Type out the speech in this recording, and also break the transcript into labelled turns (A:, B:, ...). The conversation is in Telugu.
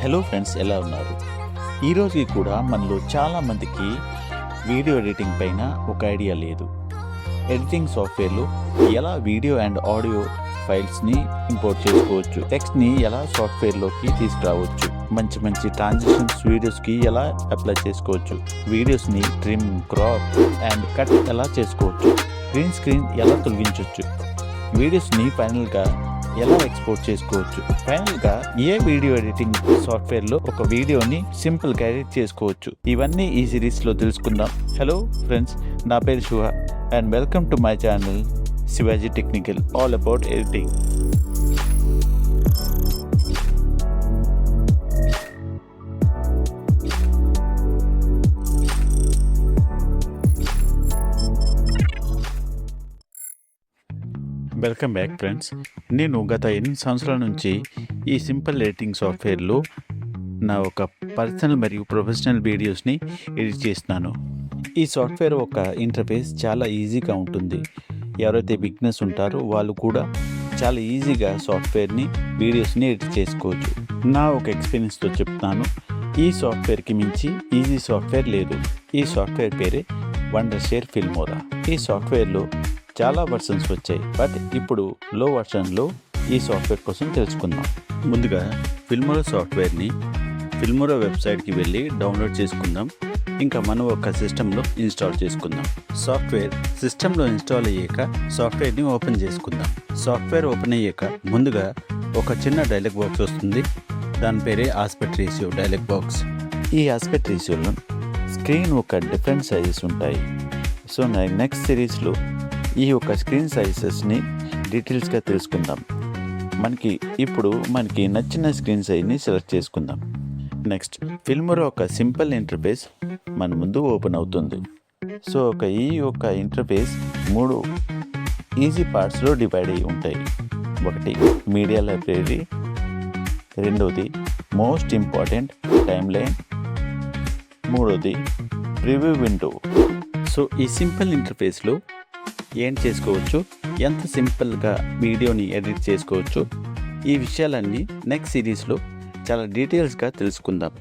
A: హలో ఫ్రెండ్స్, ఎలా ఉన్నారు? ఈరోజుకి కూడా మనలో చాలామందికి వీడియో ఎడిటింగ్ పైన ఒక ఐడియా లేదు. ఎడిటింగ్ సాఫ్ట్వేర్లో ఎలా వీడియో అండ్ ఆడియో ఫైల్స్ని ఇంపోర్ట్ చేసుకోవచ్చు, టెక్స్ట్ని ఎలా సాఫ్ట్వేర్లోకి తీసుకురావచ్చు, మంచి మంచి ట్రాన్సిషన్స్ వీడియోస్కి ఎలా అప్లై చేసుకోవచ్చు, వీడియోస్ని ట్రిమ్, క్రాప్ అండ్ కట్ ఎలా చేసుకోవచ్చు, గ్రీన్ స్క్రీన్ ఎలా తొలగించవచ్చు, వీడియోస్ని ఫైనల్గా ఎలా ఎక్స్పోర్ట్ చేసుకోవచ్చు, ఫైనల్గా ఏ వీడియో ఎడిటింగ్ సాఫ్ట్వేర్లో ఒక వీడియోని సింపుల్గా ఎడిట్ చేసుకోవచ్చు, ఇవన్నీ ఈ సిరీస్లో తెలుసుకుందాం. హలో ఫ్రెండ్స్, నా పేరు Shiva and welcome to my channel Shivaji technical, all about editing. Welcome back friends. నేను గత 8 సంవత్సరాల నుంచి ఈ సింపుల్ ఎడిటింగ్ సాఫ్ట్వేర్లో నా ఒక పర్సనల్ మరియు ప్రొఫెషనల్ వీడియోస్ని ఎడిట్ చేస్తున్నాను. ఈ సాఫ్ట్వేర్ ఒక ఇంటర్ఫేస్ చాలా ఈజీగా ఉంటుంది. ఎవరైతే బిగినర్స్ ఉంటారో వాళ్ళు కూడా చాలా ఈజీగా సాఫ్ట్వేర్ని, వీడియోస్ని ఎడిట్ చేసుకోవచ్చు. నా ఒక ఎక్స్పీరియన్స్తో చెప్తున్నాను. ఈ సాఫ్ట్వేర్కి మించి ఈజీ సాఫ్ట్వేర్ లేదు. ఈ సాఫ్ట్వేర్ పేరే వండర్షేర్ ఫిల్మోరా. ఈ సాఫ్ట్వేర్లో చాలా వర్షన్స్ వచ్చాయి, బట్ ఇప్పుడు లో వర్షన్లో ఈ సాఫ్ట్వేర్ కోసం తెలుసుకుందాం. ముందుగా ఫిల్మోరా సాఫ్ట్వేర్ని ఫిల్మోరా వెబ్సైట్కి వెళ్ళి డౌన్లోడ్ చేసుకుందాం. ఇంకా మనం ఒక సిస్టంలో ఇన్స్టాల్ చేసుకుందాం. సాఫ్ట్వేర్ సిస్టంలో ఇన్స్టాల్ అయ్యాక సాఫ్ట్వేర్ని ఓపెన్ చేసుకుందాం. సాఫ్ట్వేర్ ఓపెన్ అయ్యాక ముందుగా ఒక చిన్న డైలాగ్ బాక్స్ వస్తుంది. దాని పేరే ఆస్పెక్ట్ రేషియో డైలాగ్ బాక్స్. ఈ ఆస్పెక్ట్ రేషియోలో స్క్రీన్ ఒక డిఫరెంట్ సైజెస్ ఉంటాయి. సో నెక్స్ట్ సిరీస్లో ఈ యొక్క స్క్రీన్ సైజెస్ని డీటెయిల్స్గా తెలుసుకుందాం. మనకి నచ్చిన స్క్రీన్ సైజ్ని సెలెక్ట్ చేసుకుందాం. నెక్స్ట్ ఫిల్మోరా ఒక సింపుల్ ఇంటర్ఫేస్ మన ముందు ఓపెన్ అవుతుంది. సో ఈ యొక్క ఇంటర్ఫేస్ 3 ఈజీ పార్ట్స్లో డివైడ్ అయ్యి ఉంటాయి. ఒకటి మీడియా లైబ్రరీ, రెండవది మోస్ట్ ఇంపార్టెంట్ టైమ్ లైన్, మూడవది ప్రివ్యూ విండో. సో ఈ సింపుల్ ఇంటర్ఫేస్లో ఏం చేసుకోవచ్చు, ఎంత సింపుల్గా వీడియోని ఎడిట్ చేసుకోవచ్చు, ఈ విషయాలన్నీ నెక్స్ట్ సిరీస్లో చాలా డీటెయిల్స్గా తెలుసుకుందాం.